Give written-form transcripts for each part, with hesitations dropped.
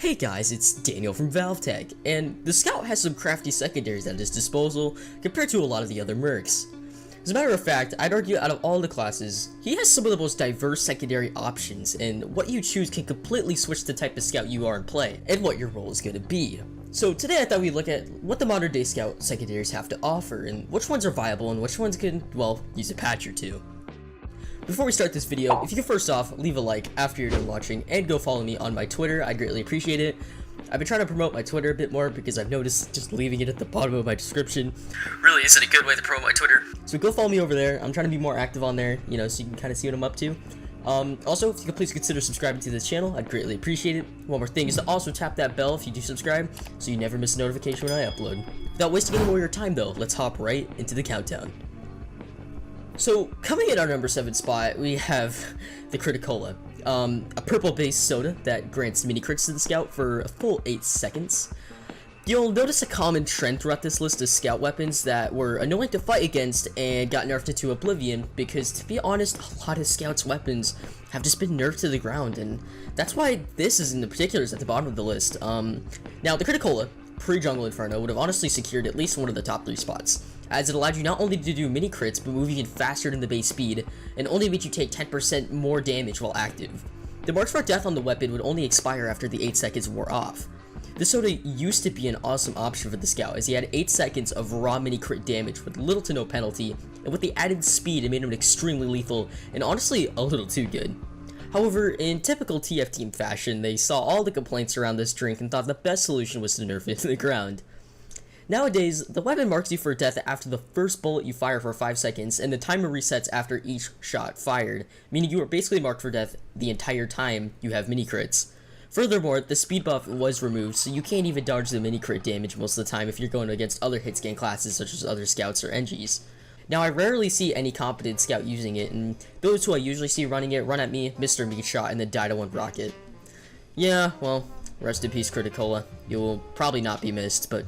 Hey guys, it's Daniel from ValveTech, and the Scout has some crafty secondaries at his disposal compared to a lot of the other mercs. As a matter of fact, I'd argue out of all the classes, he has some of the most diverse secondary options, and what you choose can completely switch the type of Scout you are in play, and what your role is going to be. So today I thought we'd look at what the modern day Scout secondaries have to offer, and which ones are viable and which ones can, well, use a patch or two. Before we start this video, if you could first off leave a like after you're done watching and go follow me on my Twitter, I'd greatly appreciate it. I've been trying to promote my Twitter a bit more because I've noticed just leaving it at the bottom of my description really isn't a good way to promote my Twitter. So go follow me over there. I'm trying to be more active on there, you know, so you can kind of see what I'm up to. Also, if you could please consider subscribing to this channel, I'd greatly appreciate it. One more thing is to also tap that bell if you do subscribe, so you never miss a notification when I upload. Without wasting any more of your time though, let's hop right into the countdown. So, coming in our number 7 spot, we have the Criticola, a purple-based soda that grants mini crits to the Scout for a full 8 seconds. You'll notice a common trend throughout this list of Scout weapons that were annoying to fight against and got nerfed into oblivion because, to be honest, a lot of Scout's weapons have just been nerfed to the ground, and that's why this is in the particulars at the bottom of the list. Now, the Criticola, pre-Jungle Inferno, would have honestly secured at least one of the top 3 spots, as it allowed you not only to do mini crits, but move even faster than the base speed, and only made you take 10% more damage while active. The marks for death on the weapon would only expire after the 8 seconds wore off. This soda used to be an awesome option for the Scout, as he had 8 seconds of raw mini crit damage with little to no penalty, and with the added speed it made him extremely lethal, and honestly a little too good. However, in typical TF team fashion, they saw all the complaints around this drink and thought the best solution was to nerf it to the ground. Nowadays, the weapon marks you for death after the first bullet you fire for 5 seconds, and the timer resets after each shot fired, meaning you are basically marked for death the entire time you have mini crits. Furthermore, the speed buff was removed, so you can't even dodge the mini crit damage most of the time if you're going against other hit scan classes such as other Scouts or NGs. Now, I rarely see any competent Scout using it, and those who I usually see running it run at me, Mr. Meat Shot, and then die to one rocket. Yeah, well, rest in peace, Criticola. You will probably not be missed, but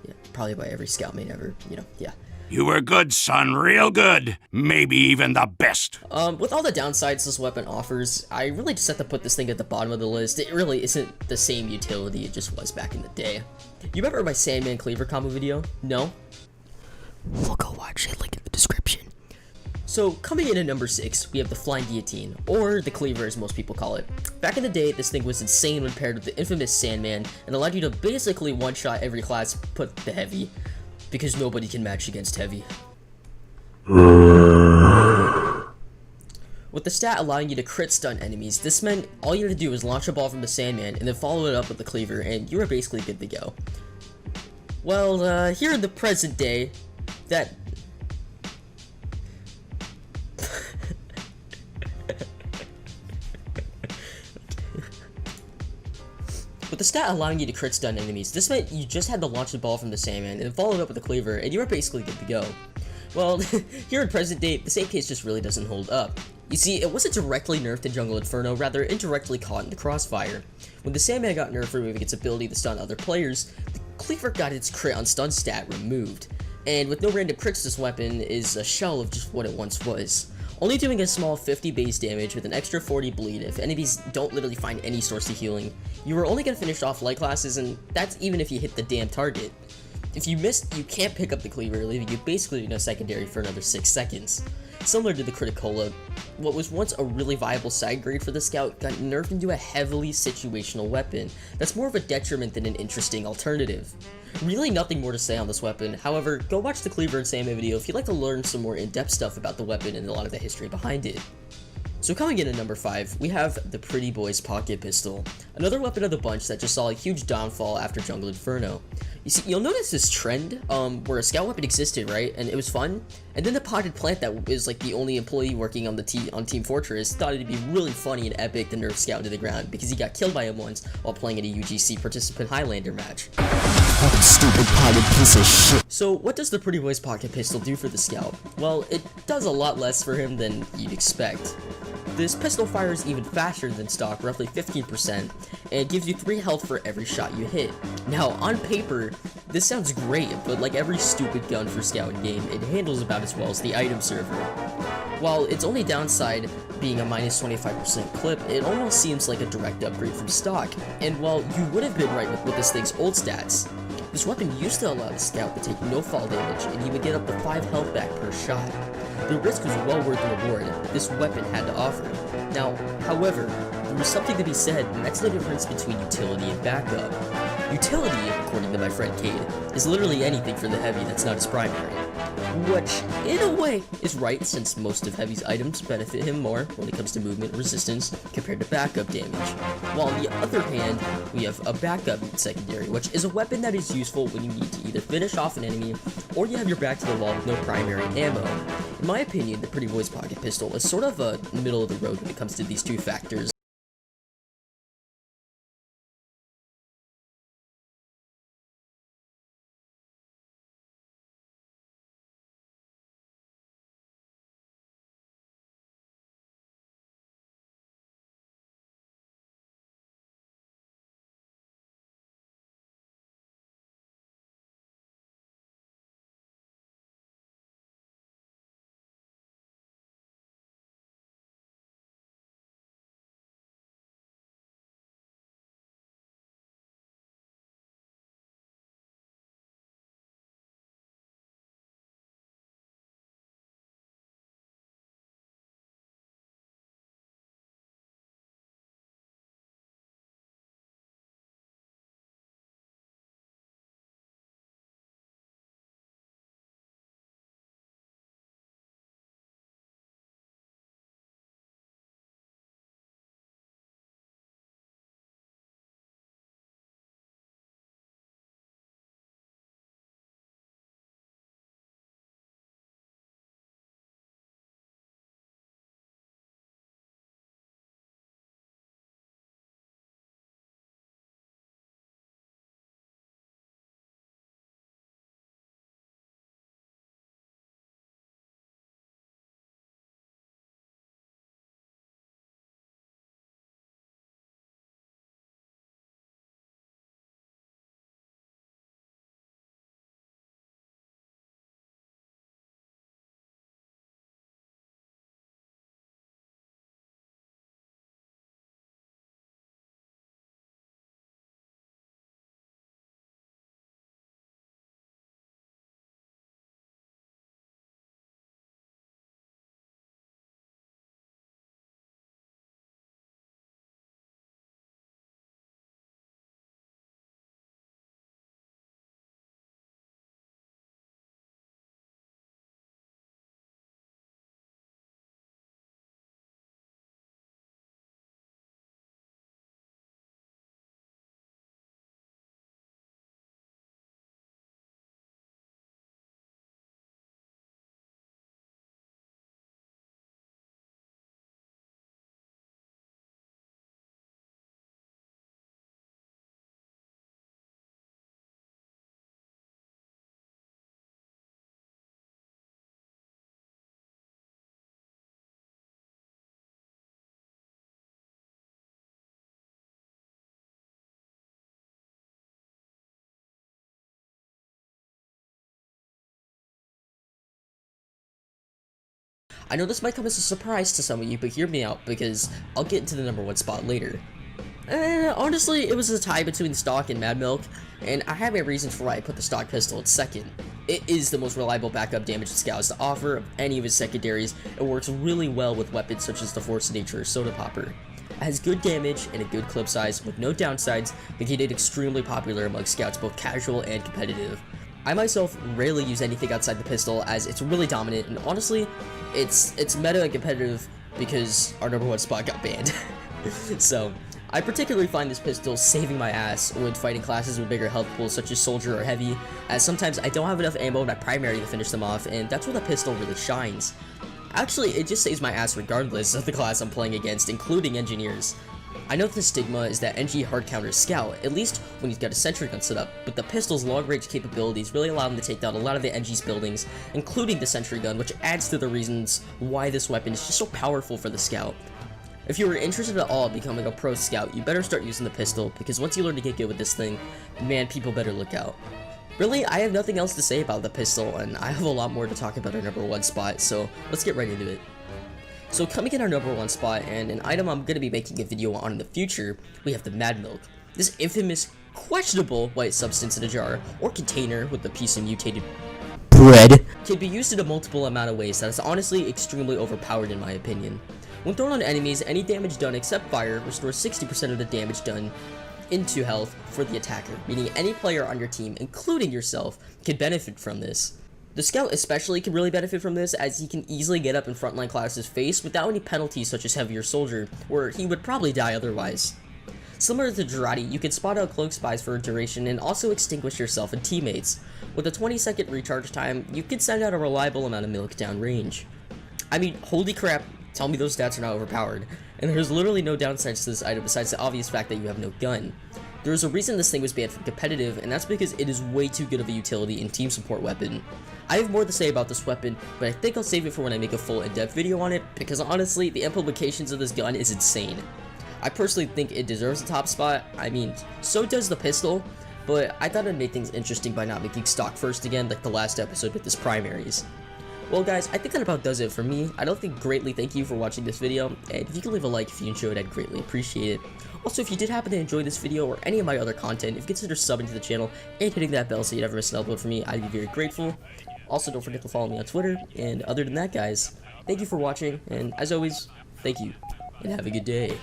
yeah, probably by every Scout main ever, you know, yeah. You were good, son, real good. Maybe even the best. With all the downsides this weapon offers, I really just have to put this thing at the bottom of the list. It really isn't the same utility it just was back in the day. You remember my Sandman Cleaver combo video? No? Well, go watch it, link in the description. So, coming in at number 6, we have the Flying Guillotine, or the Cleaver as most people call it. Back in the day, this thing was insane when paired with the infamous Sandman, and allowed you to basically one-shot every class but the Heavy, because nobody can match against Heavy. With the stat allowing you to crit stun enemies, this meant all you had to do was launch a ball from the Sandman and then follow it up with the Cleaver, and you were basically good to go. Well, here in the present day, that... With the stat allowing you to crit stun enemies, this meant you just had to launch the ball from the Sandman and then follow it up with the Cleaver, and you were basically good to go. Well, here in present day, the same case just really doesn't hold up. You see, it wasn't directly nerfed in Jungle Inferno, rather indirectly caught in the crossfire. When the Sandman got nerfed for removing its ability to stun other players, the Cleaver got its crit on stun stat removed. And with no random crits, this weapon is a shell of just what it once was. Only doing a small 50 base damage with an extra 40 bleed if enemies don't literally find any source of healing. You are only going to finish off light classes, and that's even if you hit the damn target. If you miss, you can't pick up the Cleaver, leaving you basically no secondary for another 6 seconds. Similar to the Criticola, what was once a really viable side grade for the Scout got nerfed into a heavily situational weapon that's more of a detriment than an interesting alternative. Really nothing more to say on this weapon, however, go watch the Cleaver and Sandman video if you'd like to learn some more in-depth stuff about the weapon and a lot of the history behind it. So coming in at number 5, we have the Pretty Boy's Pocket Pistol, another weapon of the bunch that just saw a huge downfall after Jungle Inferno. You see, you'll notice this trend, where a Scout weapon existed, right, and it was fun, and then the Potted Plant that was like the only employee working on Team Fortress thought it'd be really funny and epic to nerf Scout to the ground because he got killed by him once while playing in a UGC participant Highlander match. Stupid potted piece of shit. So what does the Pretty Boy's Pocket Pistol do for the Scout? Well, it does a lot less for him than you'd expect. This pistol fires even faster than stock, roughly 15%, and gives you 3 health for every shot you hit. Now, on paper, this sounds great, but like every stupid gun for Scout in game, it handles about as well as the item server. While its only downside being a minus 25% clip, it almost seems like a direct upgrade from stock, and while you would have been right with this thing's old stats, this weapon used to allow the scout to take no fall damage, and he would get up to 5 health back per shot. The risk was well worth the reward this weapon had to offer. Now, however, there was something to be said, and that's the difference between utility and backup. Utility, according to my friend Cade, is literally anything for the heavy that's not his primary. Which, in a way, is right since most of Heavy's items benefit him more when it comes to movement resistance compared to backup damage. While on the other hand, we have a backup secondary, which is a weapon that is useful when you need to either finish off an enemy or you have your back to the wall with no primary ammo. In my opinion, the Pretty Boy's pocket pistol is sort of a middle of the road when it comes to these two factors. I know this might come as a surprise to some of you, but hear me out because I'll get into the number 1 spot later. Honestly, it was a tie between stock and Mad Milk, and I have my reasons for why I put the stock pistol at second. It is the most reliable backup damage the Scout has to offer of any of his secondaries. It works really well with weapons such as the Force of Nature or Soda Popper. It has good damage and a good clip size with no downsides, making it extremely popular among Scouts both casual and competitive. I myself rarely use anything outside the pistol as it's really dominant, and honestly, it's meta and competitive because our number 1 spot got banned. So, I particularly find this pistol saving my ass when fighting classes with bigger health pools such as Soldier or Heavy, as sometimes I don't have enough ammo in my primary to finish them off, and that's where the pistol really shines. Actually, it just saves my ass regardless of the class I'm playing against, including Engineers. I know the stigma is that NG hard counters Scout, at least when he's got a sentry gun set up, but the pistol's long-range capabilities really allow him to take down a lot of the NG's buildings, including the sentry gun, which adds to the reasons why this weapon is just so powerful for the Scout. If you are interested at all in becoming a pro Scout, you better start using the pistol, because once you learn to get good with this thing, man, people better look out. Really, I have nothing else to say about the pistol, and I have a lot more to talk about our number 1 spot, so let's get right into it. So coming in our number 1 spot, and an item I'm going to be making a video on in the future, we have the Mad Milk. This infamous, questionable white substance in a jar, or container with a piece of mutated bread, can be used in a multiple amount of ways that is honestly extremely overpowered in my opinion. When thrown on enemies, any damage done except fire restores 60% of the damage done into health for the attacker, meaning any player on your team, including yourself, can benefit from this. The Scout especially can really benefit from this, as he can easily get up in frontline class's face without any penalties such as Heavier Soldier, where he would probably die otherwise. Similar to Jarate, you can spot out cloak spies for a duration and also extinguish yourself and teammates. With a 20-second recharge time, you can send out a reliable amount of milk downrange. I mean, holy crap, tell me those stats are not overpowered. And there's literally no downsides to this item besides the obvious fact that you have no gun. There is a reason this thing was banned from competitive, and that's because it is way too good of a utility and team support weapon. I have more to say about this weapon, but I think I'll save it for when I make a full in-depth video on it, because honestly, the implications of this gun is insane. I personally think it deserves a top spot. I mean, so does the pistol, but I thought I'd make things interesting by not making stock first again like the last episode with this primaries. Well guys, I think that about does it for me. I don't think greatly thank you for watching this video, and if you could leave a like if you enjoyed, I'd greatly appreciate it. Also, if you did happen to enjoy this video or any of my other content, if you consider subbing to the channel and hitting that bell so you never miss an upload from me, I'd be very grateful. Also, don't forget to follow me on Twitter, and other than that guys, thank you for watching, and as always, thank you, and have a good day.